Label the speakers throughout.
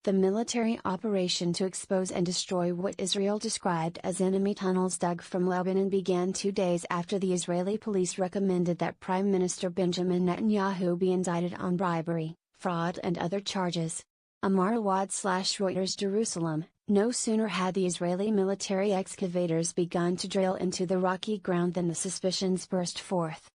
Speaker 1: The military operation to expose and destroy what Israel described as enemy tunnels dug from Lebanon began 2 days after the Israeli police recommended that Prime Minister Benjamin Netanyahu be indicted on bribery, fraud and other charges. Amar Awad/Reuters Jerusalem. No sooner had the Israeli military excavators begun to drill into the rocky ground than the suspicions burst forth.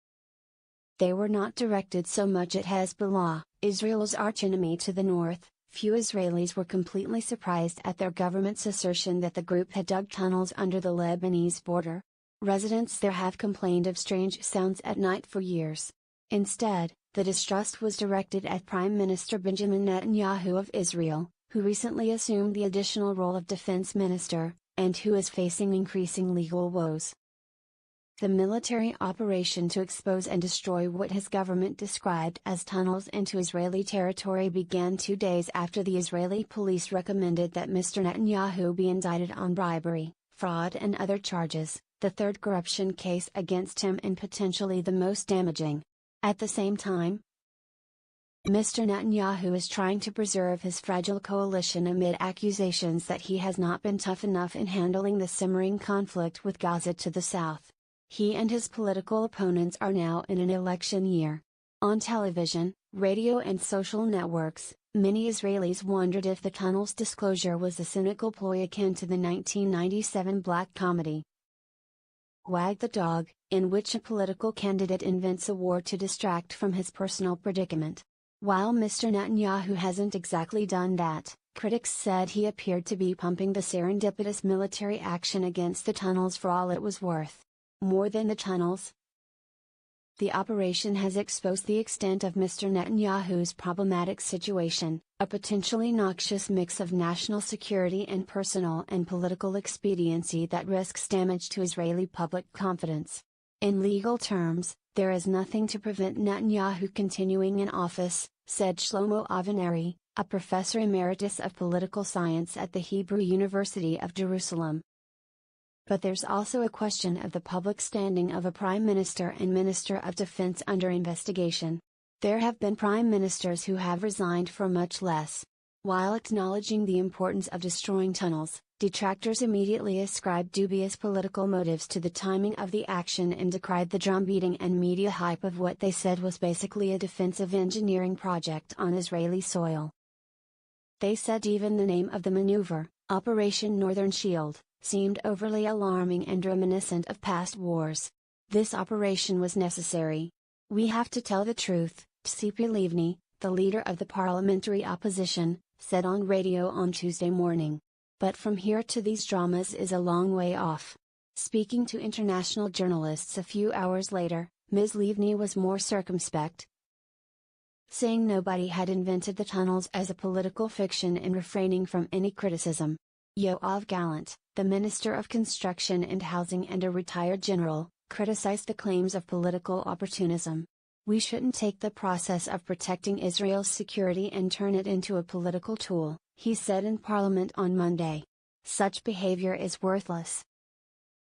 Speaker 1: They were not directed so much at Hezbollah, Israel's archenemy to the north. Few Israelis were completely surprised at their government's assertion that the group had dug tunnels under the Lebanese border. Residents there have complained of strange sounds at night for years. Instead, the distrust was directed at Prime Minister Benjamin Netanyahu of Israel, who recently assumed the additional role of defense minister, and who is facing increasing legal woes. The military operation to expose and destroy what his government described as tunnels into Israeli territory began 2 days after the Israeli police recommended that Mr. Netanyahu be indicted on bribery, fraud and other charges, the third corruption case against him and potentially the most damaging. At the same time, Mr. Netanyahu is trying to preserve his fragile coalition amid accusations that he has not been tough enough in handling the simmering conflict with Gaza to the south. He and his political opponents are now in an election year. On television, radio and social networks, many Israelis wondered if the tunnel's disclosure was a cynical ploy akin to the 1997 black comedy Wag the Dog, in which a political candidate invents a war to distract from his personal predicament. While Mr. Netanyahu hasn't exactly done that, critics said he appeared to be pumping the serendipitous military action against the tunnels for all it was worth. More than the tunnels, the operation has exposed the extent of Mr. Netanyahu's problematic situation, a potentially noxious mix of national security and personal and political expediency that risks damage to Israeli public confidence. In legal terms, there is nothing to prevent Netanyahu continuing in office, said Shlomo Avineri, a professor emeritus of political science at the Hebrew University of Jerusalem. But there's also a question of the public standing of a prime minister and minister of defense under investigation. There have been prime ministers who have resigned for much less. While acknowledging the importance of destroying tunnels, detractors immediately ascribed dubious political motives to the timing of the action and decried the drumbeating and media hype of what they said was basically a defensive engineering project on Israeli soil. They said even the name of the maneuver, Operation Northern Shield, seemed overly alarming and reminiscent of past wars. This operation was necessary. We have to tell the truth, Tzipi Livni, the leader of the parliamentary opposition, said on radio on Tuesday morning. But from here to these dramas is a long way off. Speaking to international journalists a few hours later, Ms. Livni was more circumspect, saying nobody had invented the tunnels as a political fiction and refraining from any criticism. Yoav Gallant, the Minister of Construction and Housing and a retired general, criticized the claims of political opportunism. We shouldn't take the process of protecting Israel's security and turn it into a political tool, he said in Parliament on Monday. Such behavior is worthless.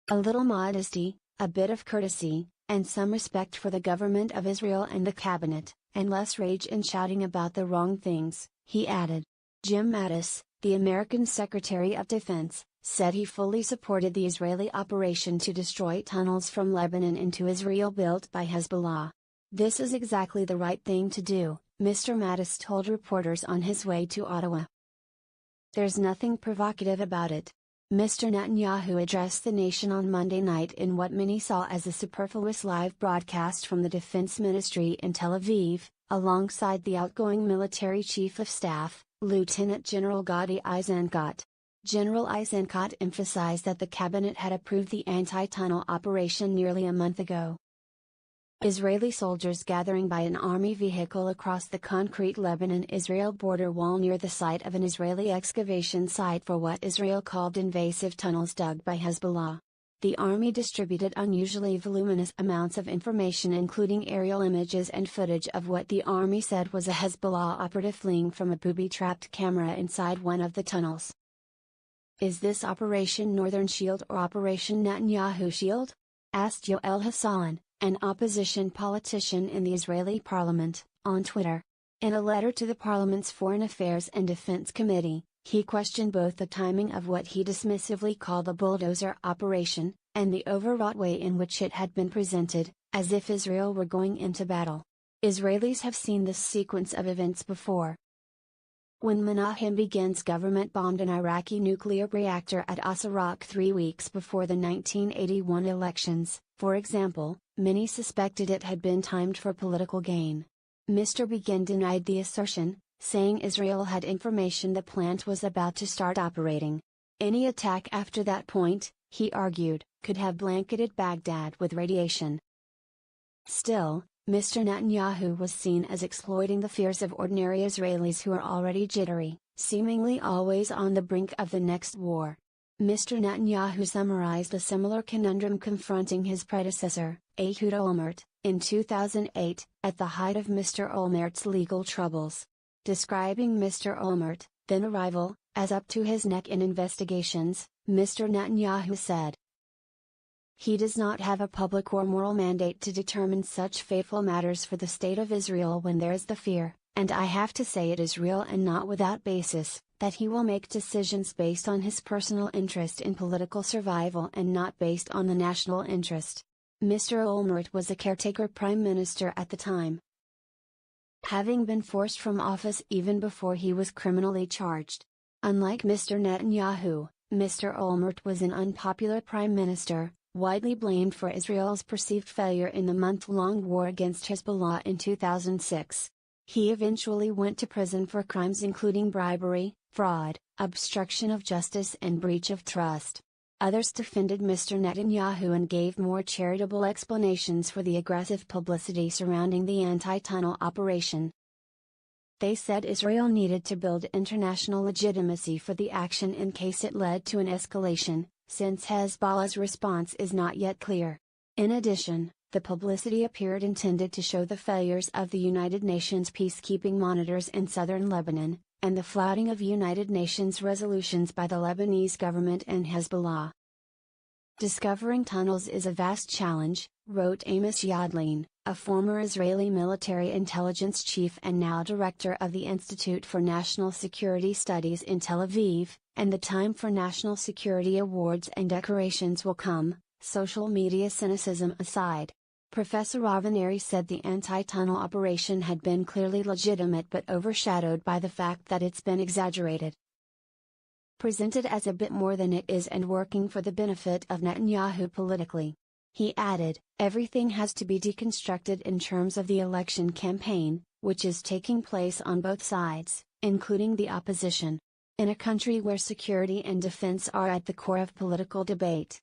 Speaker 1: A little modesty, a bit of courtesy, and some respect for the government of Israel and the cabinet, and less rage and shouting about the wrong things, he added. Jim Mattis, the American Secretary of Defense, said he fully supported the Israeli operation to destroy tunnels from Lebanon into Israel built by Hezbollah. This is exactly the right thing to do, Mr. Mattis told reporters on his way to Ottawa. There's nothing provocative about it. Mr. Netanyahu addressed the nation on Monday night in what many saw as a superfluous live broadcast from the Defense Ministry in Tel Aviv, alongside the outgoing military chief of staff, Lieutenant General Gadi Eisenkot. General Eisenkot emphasized that the cabinet had approved the anti-tunnel operation nearly a month ago. Israeli soldiers gathering by an army vehicle across the concrete Lebanon-Israel border wall near the site of an Israeli excavation site for what Israel called invasive tunnels dug by Hezbollah. The army distributed unusually voluminous amounts of information including aerial images and footage of what the army said was a Hezbollah operative fleeing from a booby-trapped camera inside one of the tunnels. Is this Operation Northern Shield or Operation Netanyahu Shield? Asked Yoel Hassan, an opposition politician in the Israeli parliament, on Twitter. In a letter to the Parliament's Foreign Affairs and Defense Committee, he questioned both the timing of what he dismissively called a bulldozer operation, and the overwrought way in which it had been presented, as if Israel were going into battle. Israelis have seen this sequence of events before. When Menachem Begin's government bombed an Iraqi nuclear reactor at Asaraq 3 weeks before the 1981 elections, for example, many suspected it had been timed for political gain. Mr. Begin denied the assertion, saying Israel had information the plant was about to start operating. Any attack after that point, he argued, could have blanketed Baghdad with radiation. Still, Mr. Netanyahu was seen as exploiting the fears of ordinary Israelis who are already jittery, seemingly always on the brink of the next war. Mr. Netanyahu summarized a similar conundrum confronting his predecessor, Ehud Olmert, in 2008, at the height of Mr. Olmert's legal troubles. Describing Mr. Olmert, then a rival, as up to his neck in investigations, Mr. Netanyahu said, "He does not have a public or moral mandate to determine such fateful matters for the state of Israel when there is the fear, and I have to say it is real and not without basis, that he will make decisions based on his personal interest in political survival and not based on the national interest." Mr. Olmert was a caretaker prime minister at the time, having been forced from office even before he was criminally charged. Unlike Mr. Netanyahu, Mr. Olmert was an unpopular prime minister, widely blamed for Israel's perceived failure in the month-long war against Hezbollah in 2006. He eventually went to prison for crimes including bribery, fraud, obstruction of justice and breach of trust. Others defended Mr. Netanyahu and gave more charitable explanations for the aggressive publicity surrounding the anti-tunnel operation. They said Israel needed to build international legitimacy for the action in case it led to an escalation, since Hezbollah's response is not yet clear. In addition, the publicity appeared intended to show the failures of the United Nations peacekeeping monitors in southern Lebanon, and the flouting of United Nations resolutions by the Lebanese government and Hezbollah. Discovering tunnels is a vast challenge, wrote Amos Yadlin, a former Israeli military intelligence chief and now director of the Institute for National Security Studies in Tel Aviv, and the time for national security awards and decorations will come, social media cynicism aside. Professor Ravaneri said the anti-tunnel operation had been clearly legitimate but overshadowed by the fact that it's been exaggerated, presented as a bit more than it is and working for the benefit of Netanyahu politically. He added, everything has to be deconstructed in terms of the election campaign, which is taking place on both sides, including the opposition. In a country where security and defense are at the core of political debate,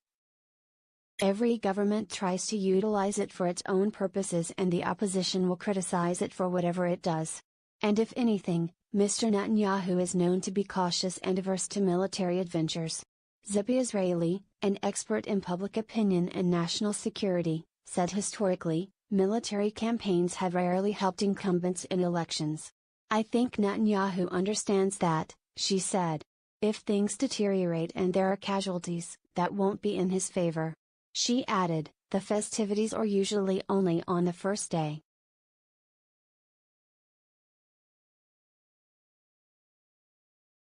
Speaker 1: every government tries to utilize it for its own purposes and the opposition will criticize it for whatever it does. And if anything, Mr. Netanyahu is known to be cautious and averse to military adventures. Zippy Israeli, an expert in public opinion and national security, said historically, military campaigns have rarely helped incumbents in elections. I think Netanyahu understands that, she said. If things deteriorate and there are casualties, that won't be in his favor. She added, the festivities are usually only on the first day.